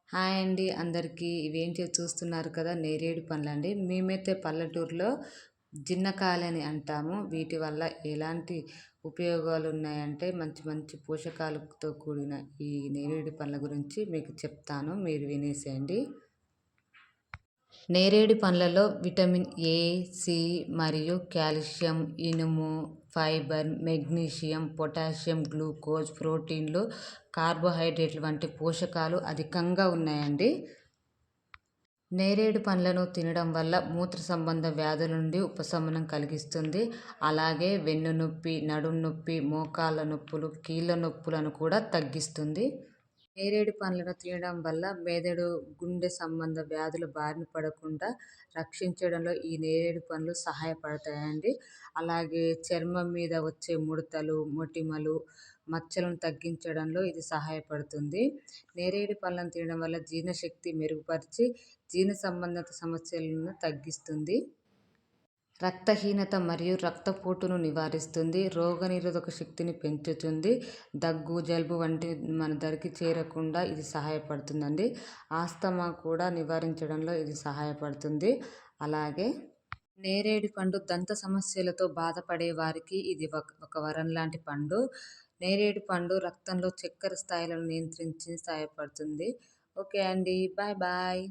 Hi అండి అందరికీ. ఇవేంటి చూస్తున్నారు కదా! నేరేడు పండ్లండి. మేమైతే పల్లెటూరులో జిన్నకాయలని అంటాము. వీటి వల్ల ఎలాంటి ఉపయోగాలున్నాయంటే మంచి మంచి పోషకాలతో కూడిన ఈ నేరేడు పండ్ల గురించి మీకు చెప్తాను. మీరు వినేసేయండి. నేరేడు పండ్లలో విటమిన్ ఏ, సి మరియు కాల్షియం, ఇనుము, ఫైబర్, మెగ్నీషియం, పొటాషియం, గ్లూకోజ్, ప్రోటీన్లు, కార్బోహైడ్రేట్లు వంటి పోషకాలు అధికంగా ఉన్నాయండి. నేరేడు పండ్లను తినడం వల్ల మూత్ర సంబంధ వ్యాధుల నుండి ఉపశమనం కలిగిస్తుంది. అలాగే వెన్నునొప్పి, నడుము నొప్పి, మోకాళ్ళ నొప్పులు, కీళ్ళ నొప్పులను కూడా తగ్గిస్తుంది. నేరేడు పండ్లను తినడం వల్ల మెదడు, గుండె సంబంధ వ్యాధుల బారిన పడకుండా రక్షించడంలో ఈ నేరేడు పండ్లు సహాయపడతాయండి. అలాగే చర్మం మీద వచ్చే ముడతలు, మొటిమలు, మచ్చలను తగ్గించడంలో ఇది సహాయపడుతుంది. నేరేడు పళ్ళను తినడం వల్ల జీర్ణశక్తి మెరుగుపరిచి జీర్ణ సంబంధిత సమస్యలను తగ్గిస్తుంది. రక్తహీనత మరియు రక్తపోటును నివారిస్తుంది. రోగనిరోధక శక్తిని పెంచుతుంది. దగ్గు, జలుబు వంటి మన దరికి చేరకుండా ఇది సహాయపడుతుందండి. ఆస్తమా కూడా నివారించడంలో ఇది సహాయపడుతుంది. అలాగే నేరేడు పండు దంత సమస్యలతో బాధపడే వారికి ఇది ఒక వరం లాంటి పండు. నేరేడు పండు రక్తంలో చక్కెర స్థాయిలను నియంత్రించి సహాయపడుతుంది. ఓకే అండి. Bye bye.